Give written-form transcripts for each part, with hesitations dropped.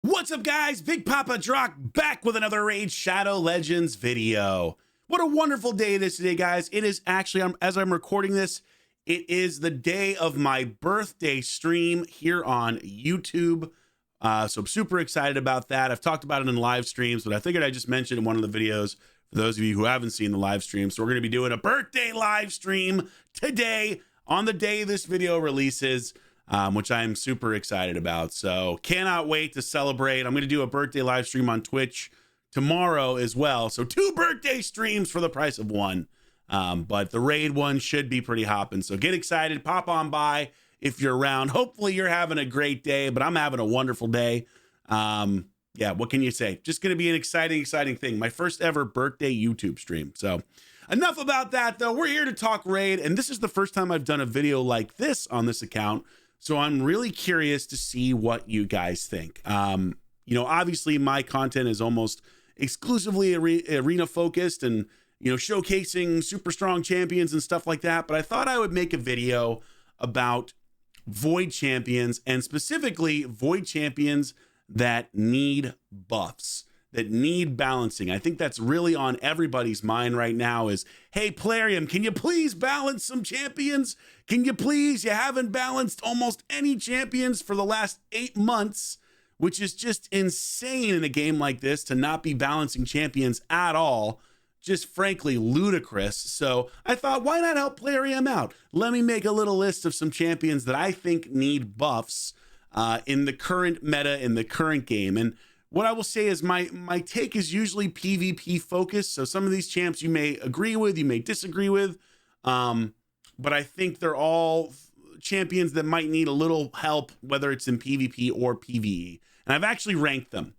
What's up, guys? Big Papa Drock back with another Raid Shadow Legends video. What a wonderful day it is today, guys. It is actually, as I'm recording this, it is the day of my birthday stream here on YouTube. So I'm super excited about that. I've talked about it in live streams, but I figured I just mentioned in one of the videos for those of you who haven't seen the live stream. So we're going to be doing a birthday live stream today on the day this video releases. Which I'm super excited about. So cannot wait to celebrate. I'm going to do a birthday live stream on Twitch tomorrow as well. So 2 birthday streams for the price of 1. But the raid one should be pretty hopping. So get excited, pop on by if you're around. Hopefully you're having a great day, but I'm having a wonderful day. Yeah, what can you say? Just going to be an exciting thing. My first ever birthday YouTube stream. So enough about that though. We're here to talk raid. And this is the first time I've done a video like this on this account. So I'm really curious to see what you guys think. You know, obviously my content is almost exclusively arena focused and, you know, showcasing super strong champions and stuff like that. But I thought I would make a video about void champions, and specifically void champions that need buffs, that need balancing. I think that's really on everybody's mind right now is, hey, Plarium, can you please balance some champions? Can you please? You haven't balanced almost any champions for the last 8 months, which is just insane in a game like this to not be balancing champions at all. Just frankly ludicrous. So I thought, why not help Plarium out? Let me make a little list of some champions that I think need buffs in the current meta, in the current game. And what I will say is my take is usually PvP focused. So some of these champs you may agree with, you may disagree with. But I think they're all champions that might need a little help, whether it's in PvP or PvE. And I've actually ranked them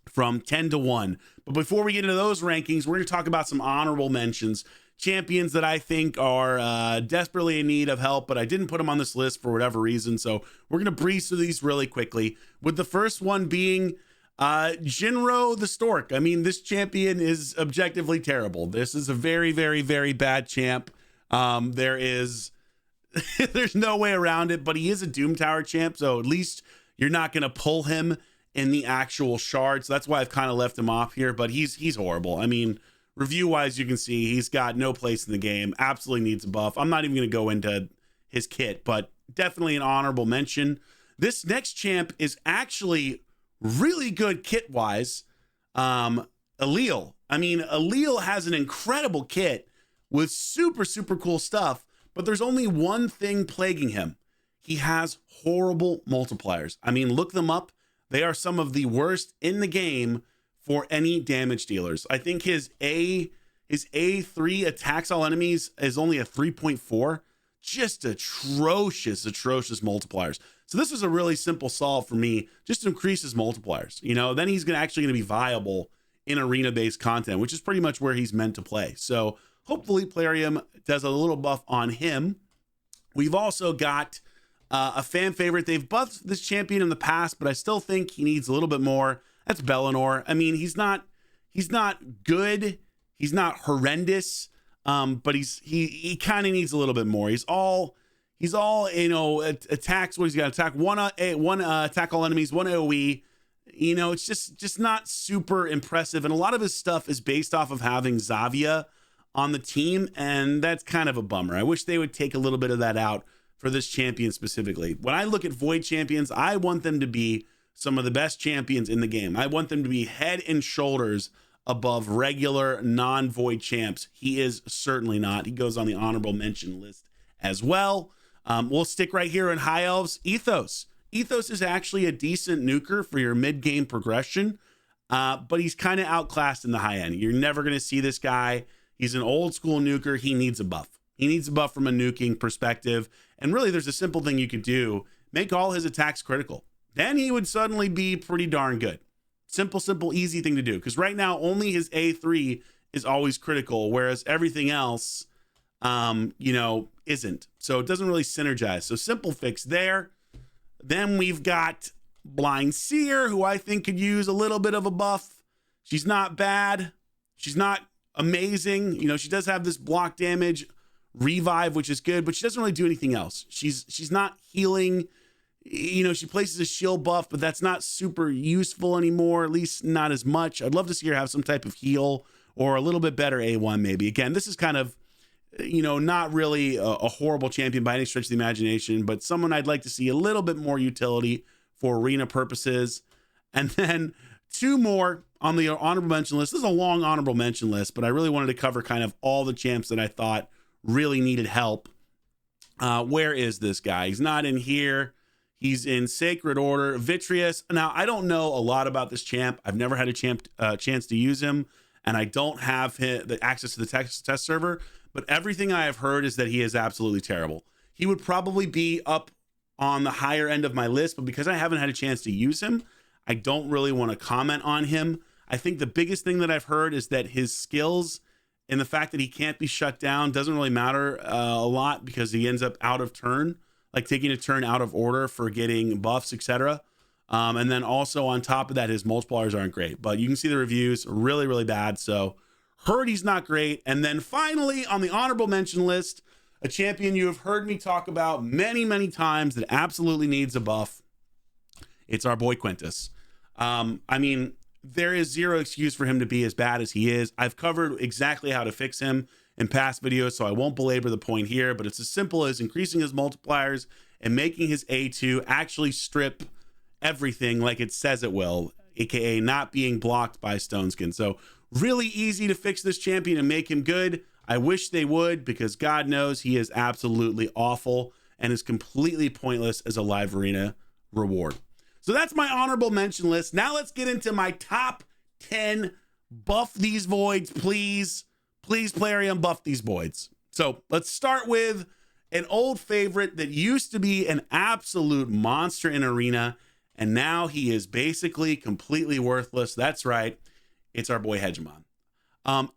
from 10 to 1. But before we get into those rankings, we're going to talk about some honorable mentions. Champions that I think are desperately in need of help, but I didn't put them on this list for whatever reason. So we're going to breeze through these really quickly. With the first one being Jinro the Stork. I mean, this champion is objectively terrible. This is a very bad champ. There's no way around it, but he is a Doom Tower champ, so at least you're not going to pull him in the actual shard. So that's why I've kind of left him off here, but he's horrible. I mean, review wise, you can see he's got no place in the game, absolutely needs a buff. I'm not even going to go into his kit, but definitely an honorable mention. This next champ is actually really good kit wise. Athel. I mean, Athel has an incredible kit with super cool stuff, but there's only one thing plaguing him. He has horrible multipliers. I mean, look them up. They are some of the worst in the game for any damage dealers. I think his A3 attacks all enemies is only a 3.4. Just atrocious multipliers. So this is a really simple solve for me. Just increase his multipliers. You know, then he's actually going to be viable in arena-based content, which is pretty much where he's meant to play. So hopefully Plarium does a little buff on him. We've also got a fan favorite. They've buffed this champion in the past, but I still think he needs a little bit more. That's Bellinor. I mean, he's not good. He's not horrendous. But he kind of needs a little bit more. He's all you know, attacks. What he's got? Attack one attack all enemies, 1 AoE. You know, it's just not super impressive. And a lot of his stuff is based off of having Xavia on the team, and that's kind of a bummer. I wish they would take a little bit of that out for this champion specifically. When I look at void champions, I want them to be some of the best champions in the game. I want them to be head and shoulders above regular non-void champs. He is certainly not. He goes on the honorable mention list as well. We'll stick right here in High Elves. Ethos is actually a decent nuker for your mid-game progression, but he's kind of outclassed in the high end. You're never going to see this guy. He's an old school nuker. He needs a buff. He needs a buff from a nuking perspective. And really, there's a simple thing you could do. Make all his attacks critical. Then he would suddenly be pretty darn good. Simple, easy thing to do. Because right now, only his A3 is always critical, whereas everything else, you know, isn't. So it doesn't really synergize. So simple fix there. Then we've got Blind Seer, who I think could use a little bit of a buff. She's not bad. She's not amazing. You know, she does have this block damage revive, which is good, but she doesn't really do anything else. She's not healing. You know, she places a shield buff, but that's not super useful anymore, at least not as much. I'd love to see her have some type of heal or a little bit better A1 maybe. Again, this is kind of, you know, not really a horrible champion by any stretch of the imagination, but someone I'd like to see a little bit more utility for arena purposes. And then two more on the honorable mention list. This is a long honorable mention list, but I really wanted to cover kind of all the champs that I thought really needed help. Where is this guy? He's not in here. He's in Sacred Order. Vitreous. Now, I don't know a lot about this champ. I've never had a chance to use him, and I don't have the access to the test server, but everything I have heard is that he is absolutely terrible. He would probably be up on the higher end of my list, but because I haven't had a chance to use him, I don't really want to comment on him. I think the biggest thing that I've heard is that his skills and the fact that he can't be shut down doesn't really matter a lot, because he ends up out of turn, like taking a turn out of order for getting buffs, etc. And then also on top of that, his multipliers aren't great, but you can see the reviews really, really bad. So heard he's not great. And then finally on the honorable mention list, a champion you have heard me talk about many, many times that absolutely needs a buff. It's our boy Quintus. I mean, there is zero excuse for him to be as bad as he is. I've covered exactly how to fix him in past videos, so I won't belabor the point here, but it's as simple as increasing his multipliers and making his A2 actually strip everything like it says it will, aka not being blocked by Stone Skin. So really easy to fix this champion and make him good. I wish they would, because God knows he is absolutely awful and is completely pointless as a live arena reward. So that's my honorable mention list. Now let's get into my top 10 buff these voids, please. Please, Plarium, buff these voids. So let's start with an old favorite that used to be an absolute monster in arena, and now he is basically completely worthless. That's right. It's our boy Hegemon.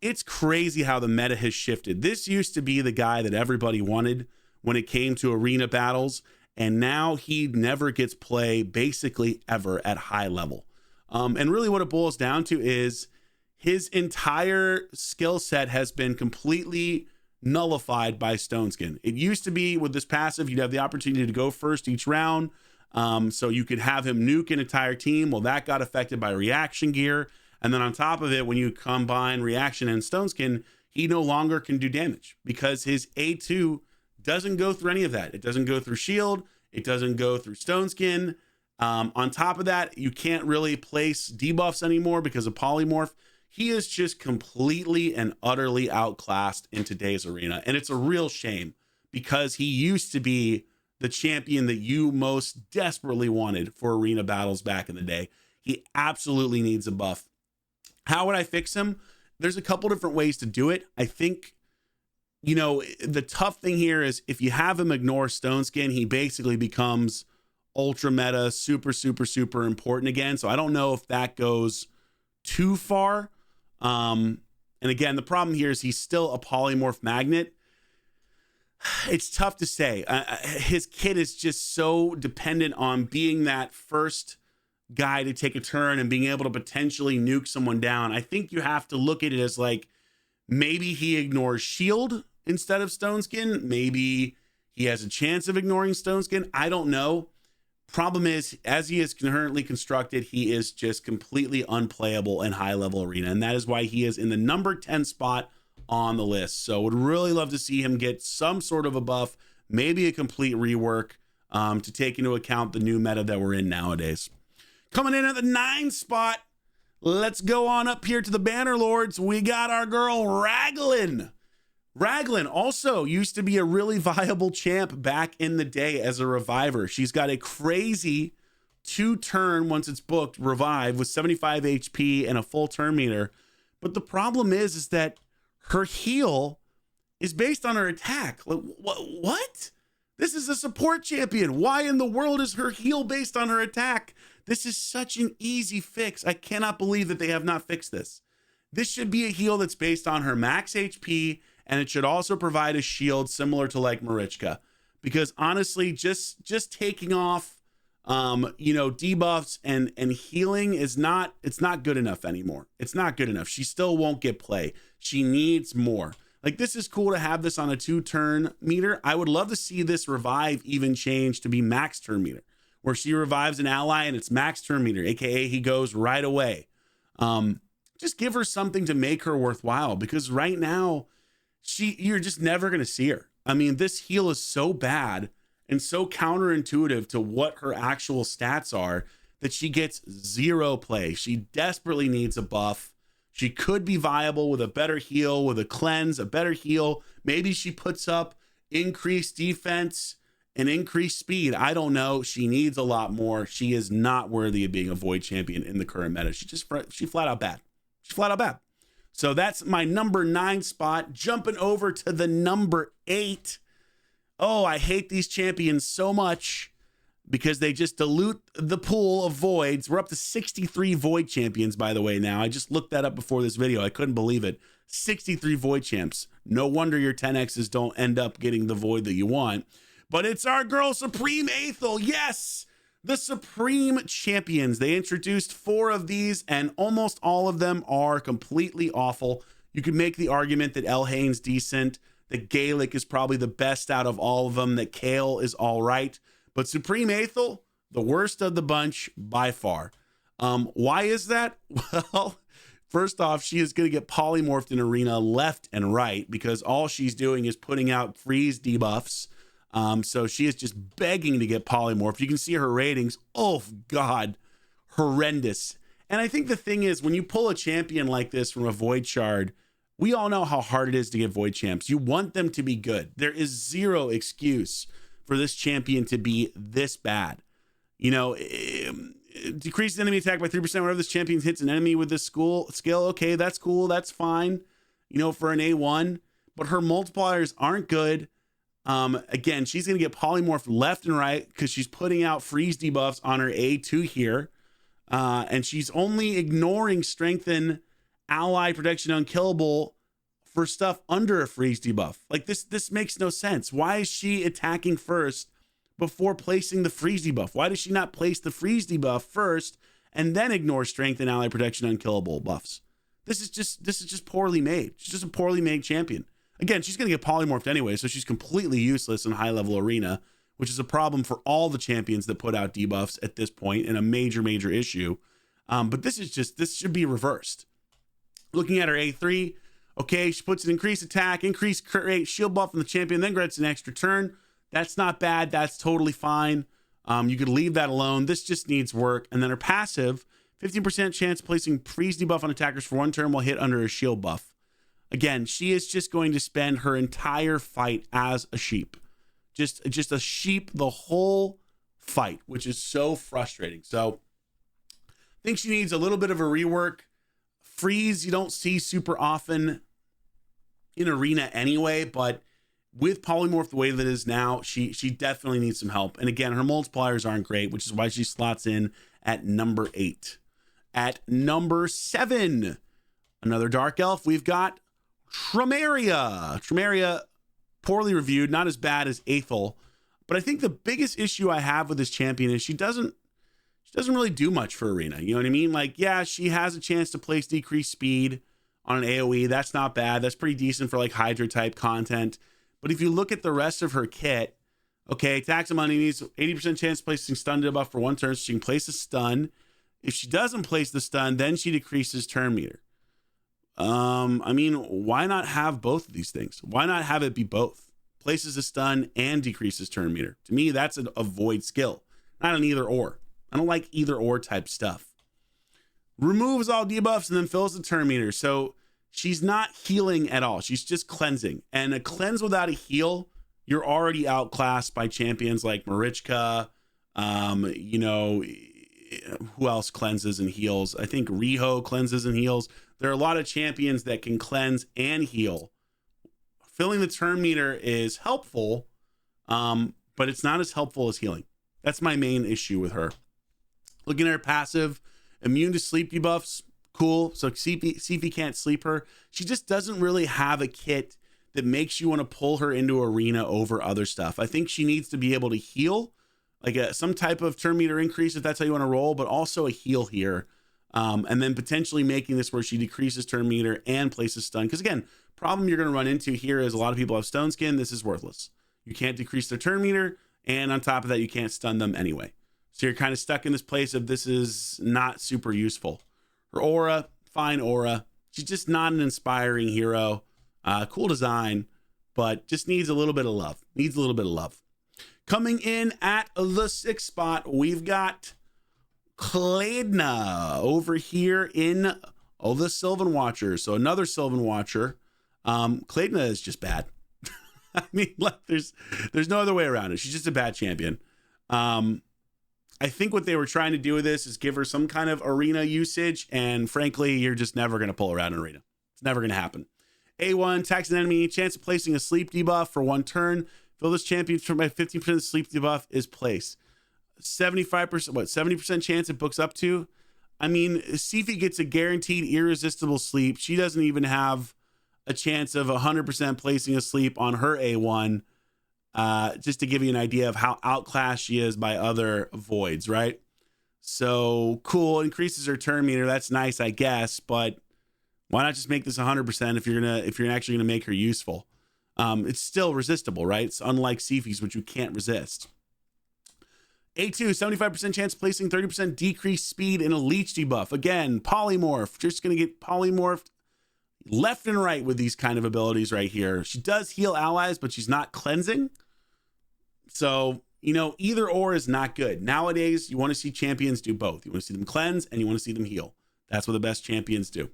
It's crazy how the meta has shifted. This used to be the guy that everybody wanted when it came to arena battles, and now he never gets play basically ever at high level. And really what it boils down to is his entire skill set has been completely nullified by Stone Skin. It used to be with this passive, you'd have the opportunity to go first each round. So you could have him nuke an entire team. Well, that got affected by reaction gear. And then on top of it, when you combine reaction and Stone Skin, he no longer can do damage because his A2 doesn't go through any of that. It doesn't go through shield. It doesn't go through Stone Skin. On top of that, you can't really place debuffs anymore because of polymorph. He is just completely and utterly outclassed in today's arena. And it's a real shame because he used to be the champion that you most desperately wanted for arena battles back in the day. He absolutely needs a buff. How would I fix him? There's a couple different ways to do it. I think, you know, the tough thing here is if you have him ignore Stone Skin, he basically becomes ultra meta, super, super, super important again. So I don't know if that goes too far. And again, the problem here is he's still a polymorph magnet. It's tough to say. His kit is just so dependent on being that first guy to take a turn and being able to potentially nuke someone down. I think you have to look at it as like, maybe he ignores shield instead of Stone Skin. Maybe he has a chance of ignoring Stone Skin. I don't know. Problem is, as he is currently constructed, he is just completely unplayable in high level arena. And that is why he is in the number 10 spot on the list. So would really love to see him get some sort of a buff, maybe a complete rework to take into account the new meta that we're in nowadays. Coming in at the 9 spot, let's go on up here to the Banner Lords. We got our girl Raglin. Raglin also used to be a really viable champ back in the day as a reviver. She's got a crazy 2-turn, once it's booked, revive with 75 HP and a full turn meter. But the problem is that her heal is based on her attack. What? This is a support champion. Why in the world is her heal based on her attack? This is such an easy fix. I cannot believe that they have not fixed this. This should be a heal that's based on her max HP, and it should also provide a shield similar to like Marichka. Because honestly, just taking off debuffs and healing is not, it's not good enough anymore. It's not good enough. She still won't get play. She needs more. Like, this is cool to have this on a 2-turn meter. I would love to see this revive even change to be max turn meter, where she revives an ally and it's max turn meter, aka he goes right away. Just give her something to make her worthwhile, because right now you're just never going to see her. I mean, this heal is so bad and so counterintuitive to what her actual stats are that she gets zero play. She desperately needs a buff. She could be viable with a better heal, with a cleanse, a better heal. Maybe she puts up increased defense and increased speed. I don't know. She needs a lot more. She is not worthy of being a Void champion in the current meta. She flat out bad. She's flat out bad. So that's my number 9 spot. Jumping over to the number 8. Oh, I hate these champions so much because they just dilute the pool of voids. We're up to 63 void champions, by the way, now. I just looked that up before this video. I couldn't believe it. 63 void champs. No wonder your 10Xs don't end up getting the void that you want. But it's our girl, Supreme Athel. Yes, the Supreme Champions. They introduced 4 of these, and almost all of them are completely awful. You could make the argument that Elhain's decent, that Gaelic is probably the best out of all of them, that Kale is all right. But Supreme Athel, the worst of the bunch by far. Why is that? Well, first off, she is going to get polymorphed in Arena left and right because all she's doing is putting out freeze debuffs. So she is just begging to get polymorphed. You can see her ratings. Oh, God, horrendous. And I think the thing is, when you pull a champion like this from a Void Shard, we all know how hard it is to get Void champs. You want them to be good. There is zero excuse for this champion to be this bad. You know, decreases enemy attack by 3% whenever this champion hits an enemy with this skill. Okay, that's cool. That's fine, you know, for an A1. But her multipliers aren't good. Again, she's going to get polymorphed left and right because she's putting out freeze debuffs on her A2 here. And she's only ignoring strengthen, ally, protection, unkillable for stuff under a freeze debuff. Like this makes no sense. Why is she attacking first before placing the freeze debuff? Why does she not place the freeze debuff first and then ignore strength and ally, protection, unkillable buffs? This is just poorly made. She's just a poorly made champion. Again, she's going to get polymorphed anyway, so she's completely useless in high-level arena, which is a problem for all the champions that put out debuffs at this point, and a major issue. But this should be reversed. Looking at her A3, okay, she puts an increased attack, increased crit rate, shield buff on the champion, then grants an extra turn. That's not bad. That's totally fine. You could leave that alone. This just needs work. And then her passive, 15% chance placing freeze debuff on attackers for 1 turn while hit under a shield buff. Again, she is just going to spend her entire fight as a sheep. Just a sheep the whole fight, which is so frustrating. So I think she needs a little bit of a rework. Freeze, you don't see super often in arena anyway, but with polymorph the way that it is now, she definitely needs some help. And again, her multipliers aren't great, which is why she slots in at number 8. At number 7, another dark elf, we've got Traunda. Traunda, poorly reviewed, not as bad as Athel, but I think the biggest issue I have with this champion is she doesn't really do much for arena. You know what I mean? Like, yeah, she has a chance to place decreased speed on an AoE. That's not bad. That's pretty decent for like Hydra type content. But if you look at the rest of her kit, okay, attacks on enemies, 80% chance of placing stun debuff for 1 turn, so she can place a stun. If she doesn't place the stun, then she decreases turn meter. I mean, why not have both of these things? Why not have it be both? Places a stun and decreases turn meter. To me, that's a void skill, not an either or. I don't like either or type stuff. Removes all debuffs and then fills the turn meter. So she's not healing at all. She's just cleansing. And a cleanse without a heal, you're already outclassed by champions like Marichka. You know, who else cleanses and heals? I think Riho cleanses and heals. There are a lot of champions that can cleanse and heal. Filling the turn meter is helpful, but it's not as helpful as healing. That's my main issue with her. Looking at her passive, immune to sleep debuffs, cool. So see if you can't sleep her. She just doesn't really have a kit that makes you want to pull her into arena over other stuff. I think she needs to be able to heal, like some type of turn meter increase if that's how you want to roll, but also a heal here. And then potentially making this where she decreases turn meter and places stun. Because again, problem you're going to run into here is a lot of people have stone skin. This is worthless. You can't decrease their turn meter. And on top of that, you can't stun them anyway. So you're kind of stuck in this place of this is not super useful. Her aura, fine aura. She's just not an inspiring hero. Cool design, but just needs a little bit of love. Needs a little bit of love. Coming in at the 6th spot, we've got Claya over here in the Sylvan Watcher. So another Sylvan Watcher. Claya is just bad. I mean, there's no other way around it. She's just a bad champion. I think what they were trying to do with this is give her some kind of arena usage, and frankly, you're just never going to pull her out in arena. It's never going to happen. A1, attacks an enemy, chance of placing a sleep debuff for 1 turn. Fill this champion for my 15% sleep debuff is placed. 75%, 70% chance it books up to? I mean, Sifi gets a guaranteed irresistible sleep. She doesn't even have a chance of 100% placing a sleep on her A1. Just to give you an idea of how outclassed she is by other voids, right? So cool, increases her turn meter. That's nice, I guess, but why not just make this 100% if you're actually gonna make her useful? It's still resistible, right? It's unlike Sifi's, which you can't resist. A2, 75% chance of placing 30% decreased speed in a leech debuff. Again, polymorph. Just gonna get polymorphed left and right with these kind of abilities right here. She does heal allies, but she's not cleansing. So, you know, either or is not good. Nowadays, you want to see champions do both. You want to see them cleanse and you want to see them heal. That's what the best champions do.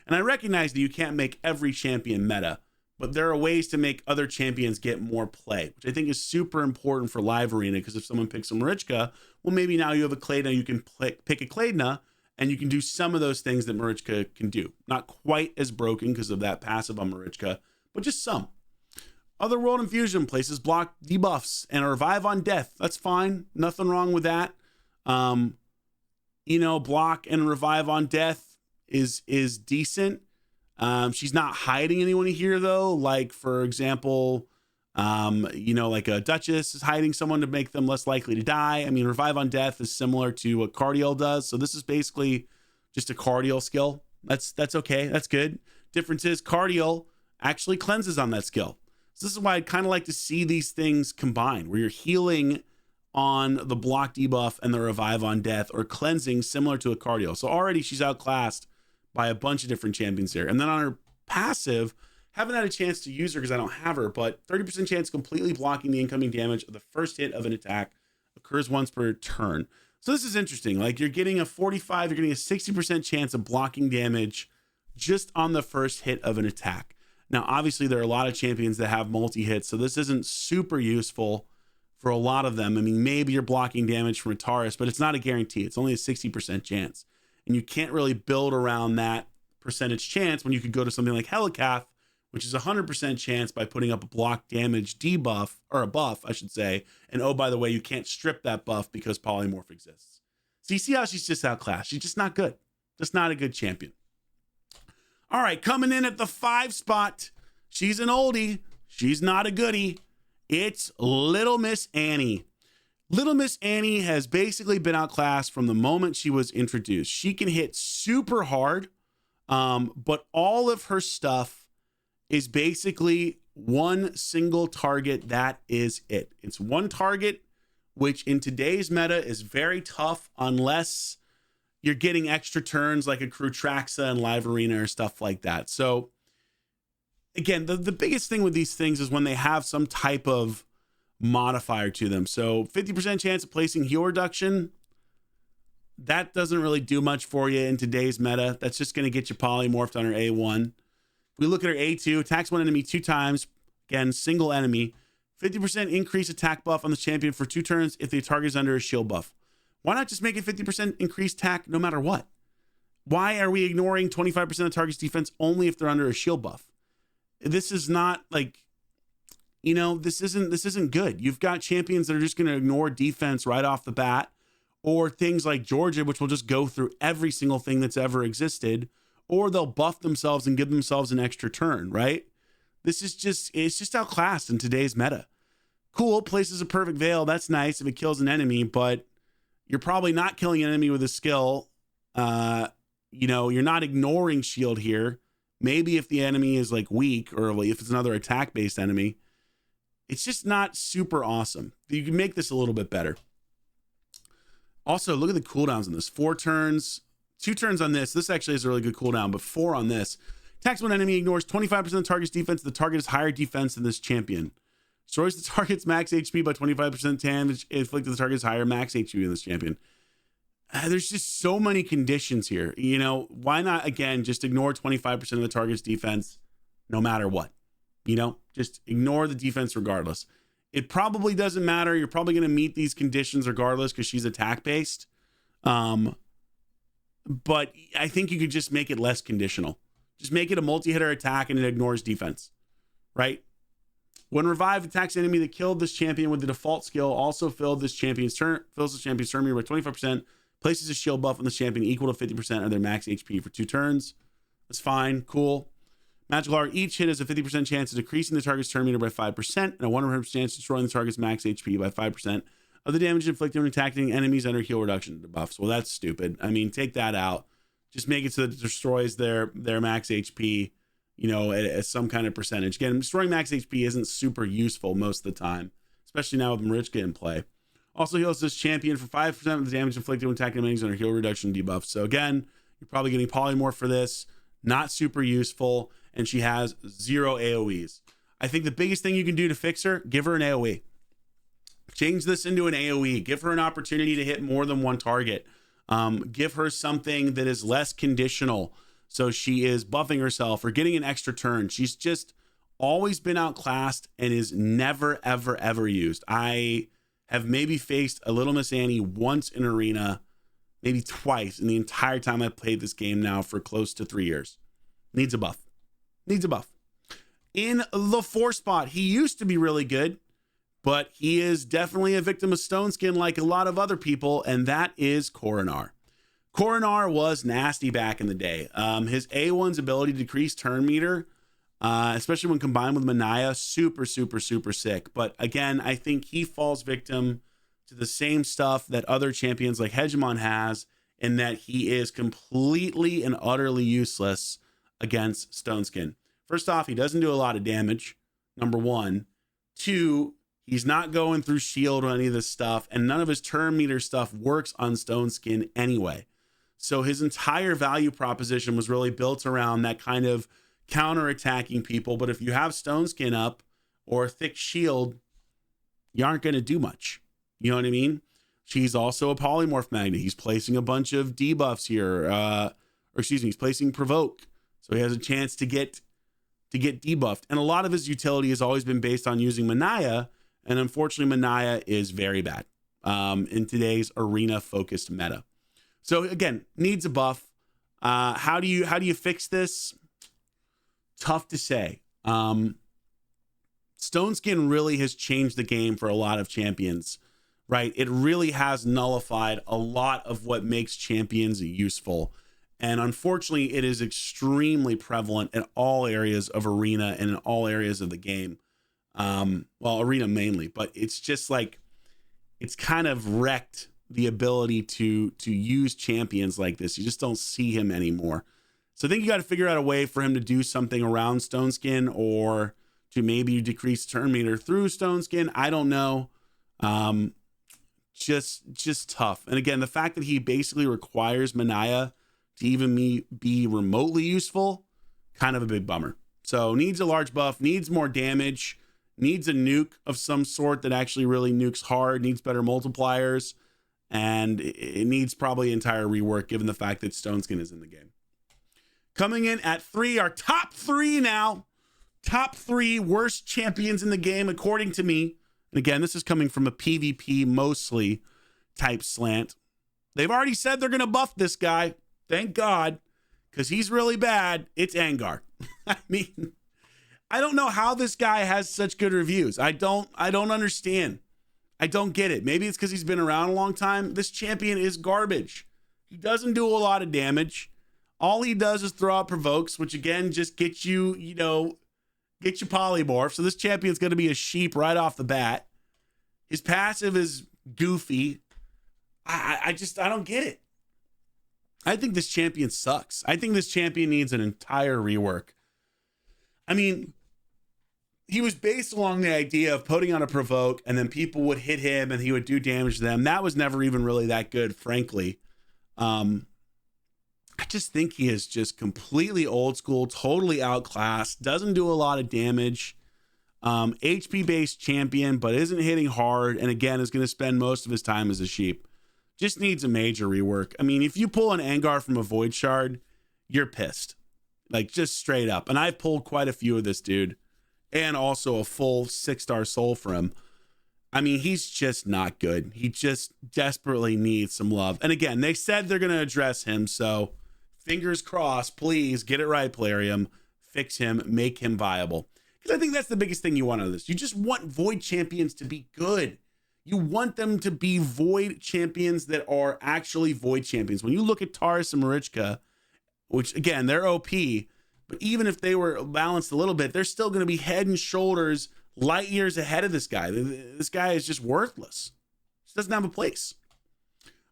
And I recognize that you can't make every champion meta, but there are ways to make other champions get more play, which I think is super important for live arena, because if someone picks a Marichka, well, maybe now you have a Claya, you can pick a Claya, and you can do some of those things that Marichka can do. Not quite as broken because of that passive on Marichka, but just some. Otherworld Infusion places block debuffs and a revive on death. That's fine. Nothing wrong with that. You know, block and revive on death is decent. She's not hiding anyone here though. Like for example, you know, like a Duchess is hiding someone to make them less likely to die. I mean, revive on death is similar to what Cardiel does. So this is basically just a Cardiel skill. That's okay. That's good. Difference is Cardiel actually cleanses on that skill. So this is why I'd kind of like to see these things combined, where you're healing on the block debuff and the revive on death, or cleansing similar to a Cardiel. So already she's outclassed by a bunch of different champions here. And then on her passive, haven't had a chance to use her because I don't have her, but 30% chance completely blocking the incoming damage of the first hit of an attack occurs once per turn. So this is interesting. Like you're getting a 45, you're getting a 60% chance of blocking damage just on the first hit of an attack. Now, obviously there are a lot of champions that have multi-hits, so this isn't super useful for a lot of them. I mean, maybe you're blocking damage from a Taurus, but it's not a guarantee. It's only a 60% chance. And you can't really build around that percentage chance when you could go to something like Helicath, which is a 100% chance by putting up a block damage debuff, or a buff, I should say. And oh, by the way, you can't strip that buff because polymorph exists. So you see how she's just outclassed. She's just not good. Just not a good champion. All right, coming in at the 5 spot, she's an oldie. She's not a goodie. It's Little Miss Annie. Little Miss Annie has basically been outclassed from the moment she was introduced. She can hit super hard, but all of her stuff is basically one single target. That is it. It's one target, which in today's meta is very tough unless you're getting extra turns like a Crutraxa and Live Arena or stuff like that. So again, the biggest thing with these things is when they have some type of modifier to them. So 50% chance of placing heal reduction, that doesn't really do much for you in today's meta. That's just going to get you polymorphed on her A1. If we look at her A2, attacks one enemy 2 times, again, single enemy, 50% increase attack buff on the champion for 2 turns if the target is under a shield buff. Why not just make it 50% increased attack no matter what? Why are we ignoring 25% of the target's defense only if they're under a shield buff? This is not like, you know, this isn't good. You've got champions that are just going to ignore defense right off the bat, or things like Georgia, which will just go through every single thing that's ever existed, or they'll buff themselves and give themselves an extra turn, right? It's just outclassed in today's meta. Cool, places a perfect veil. That's nice if it kills an enemy, but you're probably not killing an enemy with a skill. You know, you're not ignoring shield here. Maybe if the enemy is like weak, or if it's another attack-based enemy. It's just not super awesome. You can make this a little bit better. Also, look at the cooldowns on this. 4 turns, 2 turns on this. This actually is a really good cooldown, but 4 on this. Attacks when enemy ignores 25% of the target's defense. The target has higher defense than this champion. Destroys the target's max HP by 25% damage. Inflicted the target's higher max HP than this champion. There's just so many conditions here. You know, why not, again, just ignore 25% of the target's defense no matter what? You know, just ignore the defense regardless. It probably doesn't matter. You're probably going to meet these conditions regardless because she's attack-based. But I think you could just make it less conditional. Just make it a multi-hitter attack and it ignores defense, right? When revived, attacks enemy that killed this champion with the default skill also fills the champion's turn meter by 25%, places a shield buff on the champion equal to 50% of their max HP for 2 turns. That's fine, cool. Magical Art, each hit has a 50% chance of decreasing the target's turn meter by 5% and a 100% chance of destroying the target's max HP by 5% of the damage inflicted when attacking enemies under heal reduction debuffs. Well, that's stupid. I mean, take that out. Just make it so that it destroys their max HP, you know, at some kind of percentage. Again, destroying max HP isn't super useful most of the time, especially now with Marichka in play. Also heals this champion for 5% of the damage inflicted when attacking enemies under heal reduction debuffs. So again, you're probably getting polymorph for this. Not super useful. And she has 0 AoEs. I think the biggest thing you can do to fix her, give her an AoE. Change this into an AoE. Give her an opportunity to hit more than one target. Give her something that is less conditional. So she is buffing herself or getting an extra turn. She's just always been outclassed and is never, ever, ever used. I have maybe faced a Little Miss Annie once in arena, maybe twice in the entire time I've played this game now for close to 3 years. Needs a buff. Needs a buff. In the 4 spot, he used to be really good, but he is definitely a victim of Stone Skin like a lot of other people, and that is Coronar. Coronar was nasty back in the day. His A1's ability to decrease turn meter, especially when combined with Manaya, super, super, super sick. But again, I think he falls victim to the same stuff that other champions like Hegemon has, in that he is completely and utterly useless against Stone Skin. First off, he doesn't do a lot of damage, number 1. 2, he's not going through shield or any of this stuff, and none of his turn meter stuff works on Stone Skin anyway. So his entire value proposition was really built around that kind of counter-attacking people. But if you have Stone Skin up or a thick shield, you aren't going to do much. You know what I mean? She's also a polymorph magnet. He's placing a bunch of debuffs here. He's placing provoke. So he has a chance to get debuffed. And a lot of his utility has always been based on using Manaya. And unfortunately, Manaya is very bad in today's arena-focused meta. So again, needs a buff. How do you fix this? Tough to say. Stone Skin really has changed the game for a lot of champions, right? It really has nullified a lot of what makes champions useful. And unfortunately, it is extremely prevalent in all areas of arena and in all areas of the game. Well, arena mainly, but it's just like, it's kind of wrecked the ability to use champions like this. You just don't see him anymore. So I think you got to figure out a way for him to do something around Stone Skin, or to maybe decrease turn meter through Stone Skin. I don't know. Just tough. And again, the fact that he basically requires Manaya to even be remotely useful, kind of a big bummer. So needs a large buff, needs more damage, needs a nuke of some sort that actually really nukes hard, needs better multipliers, and it needs probably entire rework given the fact that Stone Skin is in the game. Coming in at 3, our top 3 now. Top 3 worst champions in the game, according to me. And again, this is coming from a PvP mostly type slant. They've already said they're going to buff this guy. Thank God, because he's really bad. It's Angar. I mean, I don't know how this guy has such good reviews. I don't understand. I don't get it. Maybe it's because he's been around a long time. This champion is garbage. He doesn't do a lot of damage. All he does is throw out provokes, which again just gets you, get you polymorph. So this champion's going to be a sheep right off the bat. His passive is goofy. I don't get it. I think this champion sucks. I think this champion needs an entire rework. I mean, he was based along the idea of putting on a provoke and then people would hit him and he would do damage to them. That was never even really that good, frankly. I just think he is just completely old school, totally outclassed, doesn't do a lot of damage. HP based champion, but isn't hitting hard. And again, is going to spend most of his time as a sheep. Just needs a major rework. I mean, if you pull an Angar from a Void Shard, you're pissed. Like, just straight up. And I've pulled quite a few of this dude. And also a full 6-star soul for him. I mean, he's just not good. He just desperately needs some love. And again, they said they're going to address him. So fingers crossed, please get it right, Plarium. Fix him, make him viable. Because I think that's the biggest thing you want out of this. You just want Void champions to be good. You want them to be Void champions that are actually Void champions. When you look at Taurus and Marichka, which again, they're OP, but even if they were balanced a little bit, they're still going to be head and shoulders, light years ahead of this guy. This guy is just worthless. Just doesn't have a place.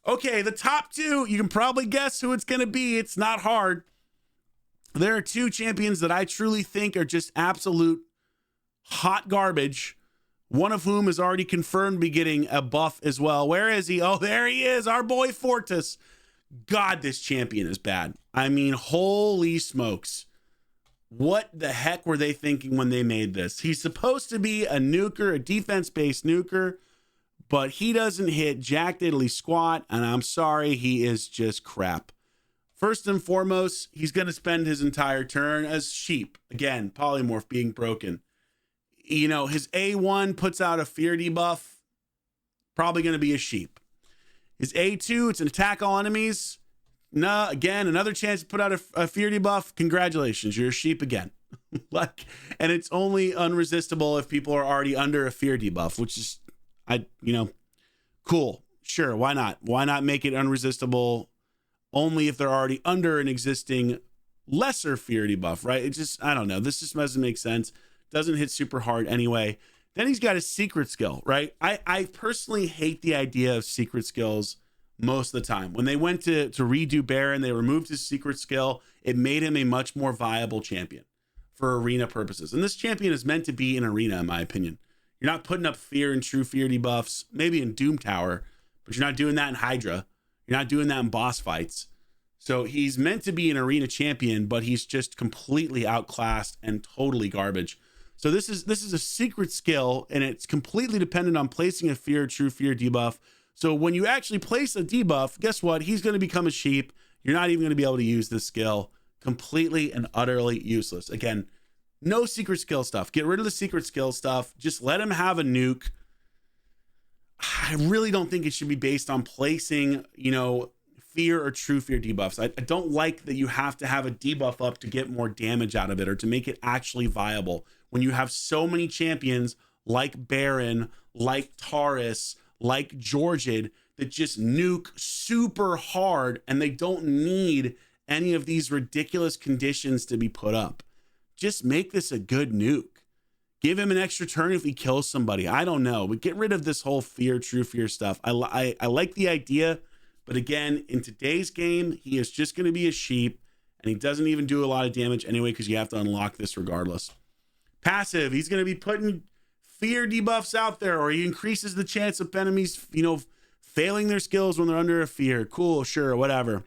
Okay, the top two, you can probably guess who it's going to be. It's not hard. There are two champions that I truly think are just absolute hot garbage. One of whom is already confirmed to be getting a buff as well. Where is he? Oh, there he is. Our boy Fortus. God, this champion is bad. I mean, holy smokes. What the heck were they thinking when they made this? He's supposed to be a nuker, a defense-based nuker, but he doesn't hit jack diddly squat, and I'm sorry, he is just crap. First and foremost, he's going to spend his entire turn as sheep. Again, polymorph being broken. You know, his A1 puts out a fear debuff, probably going to be a sheep. His A2, it's an attack all enemies. No, again, another chance to put out a fear debuff. Congratulations, you're a sheep again. And it's only unresistible if people are already under a fear debuff, which is, cool. Sure, why not? Why not make it unresistible only if they're already under an existing lesser fear debuff, right? It just, I don't know. This just doesn't make sense. Doesn't hit super hard anyway. Then he's got a secret skill, right? I personally hate the idea of secret skills most of the time. When they went to redo Baron, they removed his secret skill. It made him a much more viable champion for arena purposes. And this champion is meant to be in arena, in my opinion. You're not putting up fear and true fear debuffs, maybe in Doom Tower, but you're not doing that in Hydra. You're not doing that in boss fights. So he's meant to be an arena champion, but he's just completely outclassed and totally garbage. So this is a secret skill, and it's completely dependent on placing a fear, true fear debuff. So when you actually place a debuff, guess what? He's going to become a sheep. You're not even going to be able to use this skill. Completely and utterly useless. Again, no secret skill stuff. Get rid of the secret skill stuff. Just let him have a nuke. I really don't think it should be based on placing, fear or true fear debuffs. I don't like that you have to have a debuff up to get more damage out of it or to make it actually viable. When you have so many champions like Baron, like Taurus, like Georgid that just nuke super hard and they don't need any of these ridiculous conditions to be put up. Just make this a good nuke. Give him an extra turn if he kills somebody. I don't know, but get rid of this whole fear, true fear stuff. I like the idea, but again, in today's game, he is just going to be a sheep and he doesn't even do a lot of damage anyway because you have to unlock this regardless. Passive, he's going to be putting fear debuffs out there, or he increases the chance of enemies, failing their skills when they're under a fear. Cool, sure, whatever.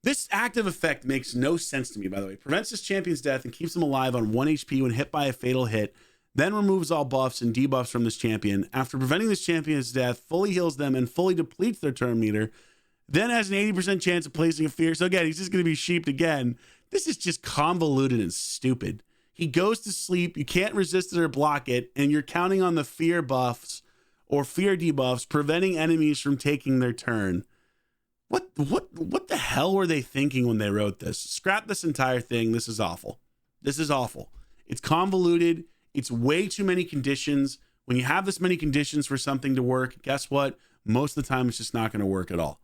This active effect makes no sense to me, by the way. Prevents this champion's death and keeps them alive on 1 HP when hit by a fatal hit, then removes all buffs and debuffs from this champion. After preventing this champion's death, fully heals them and fully depletes their turn meter, then has an 80% chance of placing a fear. So again, he's just going to be sheeped again. This is just convoluted and stupid. He goes to sleep, you can't resist it or block it, and you're counting on the fear buffs or fear debuffs preventing enemies from taking their turn. What the hell were they thinking when they wrote this? Scrap this entire thing. This is awful. This is awful. It's convoluted. It's way too many conditions. When you have this many conditions for something to work, guess what? Most of the time, it's just not going to work at all.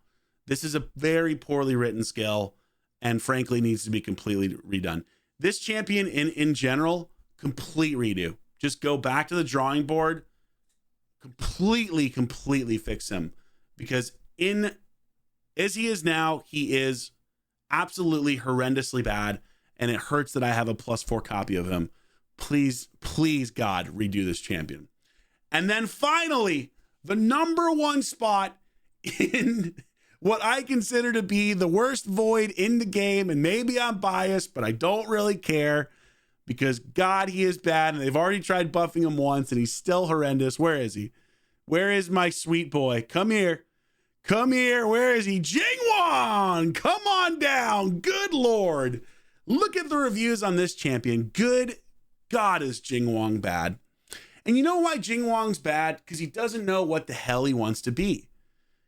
This is a very poorly written skill and frankly needs to be completely redone. This champion in general, complete redo. Just go back to the drawing board, completely fix him. Because as he is now, he is absolutely horrendously bad, and it hurts that I have a +4 copy of him. Please, please, God, redo this champion. And then finally, the #1 spot in what I consider to be the worst void in the game. And maybe I'm biased, but I don't really care because God, he is bad. And they've already tried buffing him once and he's still horrendous. Where is he? Where is my sweet boy? Come here. Come here. Where is he? Jing Wong. Come on down. Good Lord. Look at the reviews on this champion. Good God, is Jing Wong bad. And you know why Jing Wong's bad? Because he doesn't know what the hell he wants to be.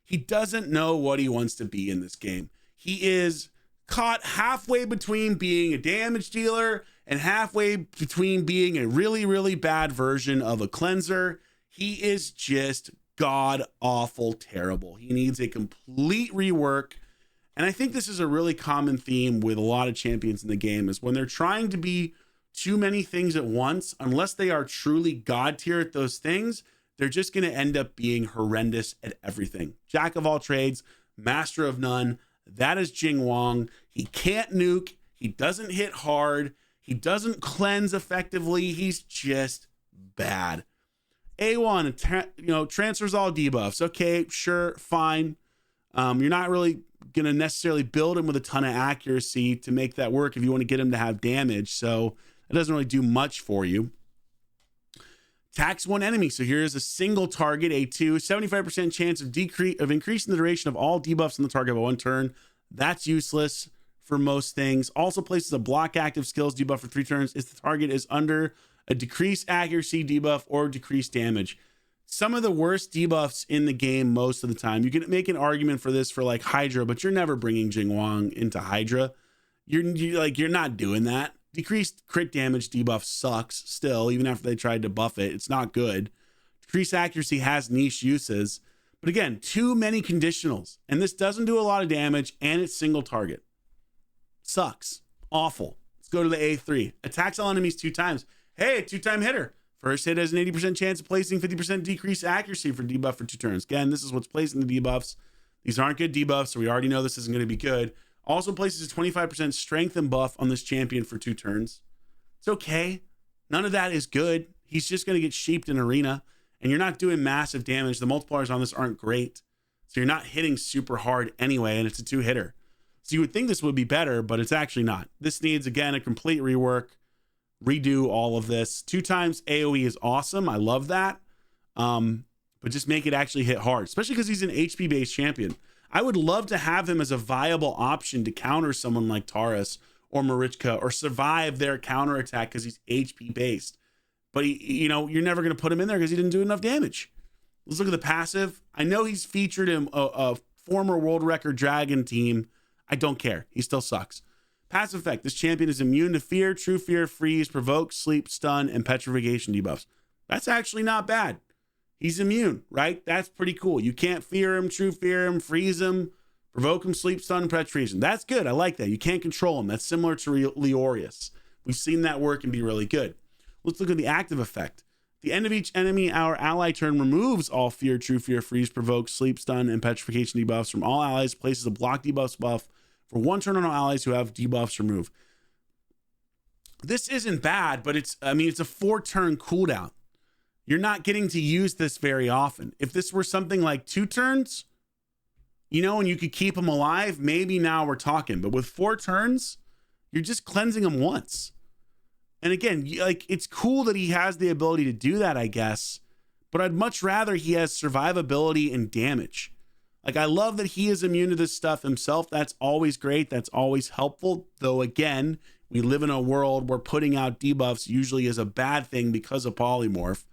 He doesn't know what he wants to be in this game. He is caught halfway between being a damage dealer and halfway between being a really, really bad version of a cleanser. He is just god awful terrible. He needs a complete rework. And I think this is a really common theme with a lot of champions in the game is when they're trying to be too many things at once, unless they are truly god tier at those things, they're just going to end up being horrendous at everything. Jack of all trades, master of none. That is Jing Wong. He can't nuke. He doesn't hit hard. He doesn't cleanse effectively. He's just bad. A1, transfers all debuffs. Okay, sure, fine. You're not really going to necessarily build him with a ton of accuracy to make that work if you want to get him to have damage. So it doesn't really do much for you. Attacks one enemy. So here's a single target, A2, 75% chance of increasing the duration of all debuffs on the target by 1 turn. That's useless for most things. Also places a block active skills debuff for 3 turns if the target is under a decreased accuracy debuff or decreased damage. Some of the worst debuffs in the game most of the time. You can make an argument for this for like Hydra, but you're never bringing Jing Wong into Hydra. You're not doing that. Decreased crit damage debuff sucks still, even after they tried to buff it. It's not good. Decreased accuracy has niche uses. But again, too many conditionals. And this doesn't do a lot of damage, and it's single target. Sucks. Awful. Let's go to the A3. Attacks all enemies 2 times. Hey, 2-time hitter. First hit has an 80% chance of placing 50% decreased accuracy for debuff for 2 turns. Again, this is what's placing the debuffs. These aren't good debuffs, so we already know this isn't going to be good. Also places a 25% strengthen buff on this champion for 2 turns. It's okay. None of that is good. He's just going to get sheeped in arena, and you're not doing massive damage. The multipliers on this aren't great, so you're not hitting super hard anyway, and it's a 2-hitter. So you would think this would be better, but it's actually not. This needs, again, a complete rework. Redo all of this. 2 times AoE is awesome. I love that. But just make it actually hit hard, especially because he's an HP based champion. I would love to have him as a viable option to counter someone like Taurus or Marichka or survive their counterattack because he's HP based. But you're never going to put him in there because he didn't do enough damage. Let's look at the passive. I know he's featured in a former world record dragon team. I don't care. He still sucks. Passive effect. This champion is immune to fear, true fear, freeze, provoke, sleep, stun, and petrification debuffs. That's actually not bad. He's immune, right? That's pretty cool. You can't fear him, true fear him, freeze him, provoke him, sleep, stun, and petrification. That's good. I like that. You can't control him. That's similar to Leorius. We've seen that work and be really good. Let's look at the active effect. At the end of each enemy, our ally turn removes all fear, true fear, freeze, provoke, sleep, stun, and petrification debuffs from all allies, places a block debuffs buff for 1 turn on all allies who have debuffs removed. This isn't bad, but it's a 4-turn cooldown. You're not getting to use this very often. If this were something like 2 turns, and you could keep him alive, maybe now we're talking. But with 4 turns, you're just cleansing him once. And again, it's cool that he has the ability to do that, I guess. But I'd much rather he has survivability and damage. I love that he is immune to this stuff himself. That's always great. That's always helpful. Though, again, we live in a world where putting out debuffs usually is a bad thing because of polymorph.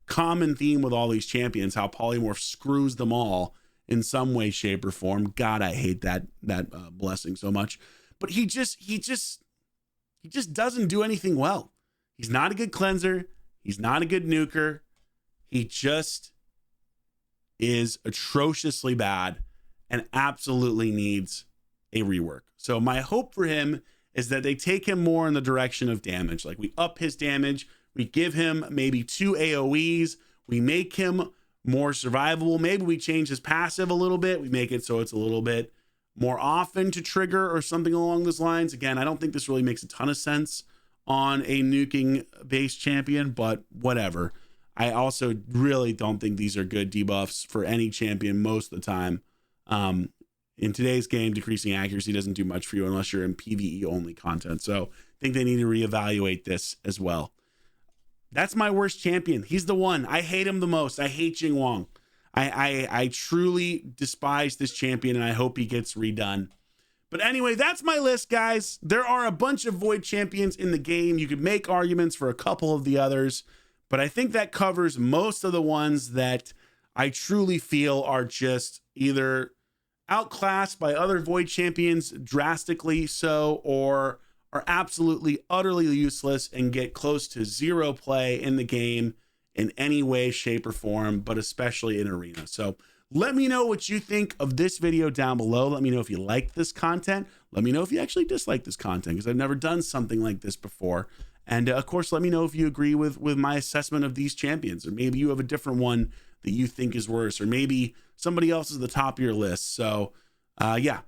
Common theme with all these champions, how polymorph screws them all in some way, shape, or form. God, I hate that blessing so much. But he just doesn't do anything well. He's not a good cleanser. He's not a good nuker. He just is atrociously bad and absolutely needs a rework. So my hope for him is that they take him more in the direction of damage. We up his damage. We give him maybe 2 AoEs. We make him more survivable. Maybe we change his passive a little bit. We make it so it's a little bit more often to trigger or something along those lines. Again, I don't think this really makes a ton of sense on a nuking base champion, but whatever. I also really don't think these are good debuffs for any champion most of the time. In today's game, decreasing accuracy doesn't do much for you unless you're in PvE only content. So I think they need to reevaluate this as well. That's my worst champion. He's the one. I hate him the most. I hate Jing Wong. I truly despise this champion, and I hope he gets redone. But anyway, that's my list, guys. There are a bunch of Void champions in the game. You could make arguments for a couple of the others, but I think that covers most of the ones that I truly feel are just either outclassed by other Void champions drastically so, or are absolutely utterly useless and get close to zero play in the game in any way, shape, or form, but especially in arena. So let me know what you think of this video down below. Let me know if you like this content. Let me know if you actually dislike this content, because I've never done something like this before. And of course, let me know if you agree with my assessment of these champions, or maybe you have a different one that you think is worse, or maybe somebody else is the top of your list. So yeah,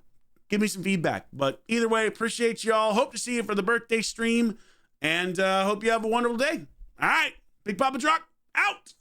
give me some feedback. But either way, appreciate y'all. Hope to see you for the birthday stream, and hope you have a wonderful day. All right, Big Papa Drock out.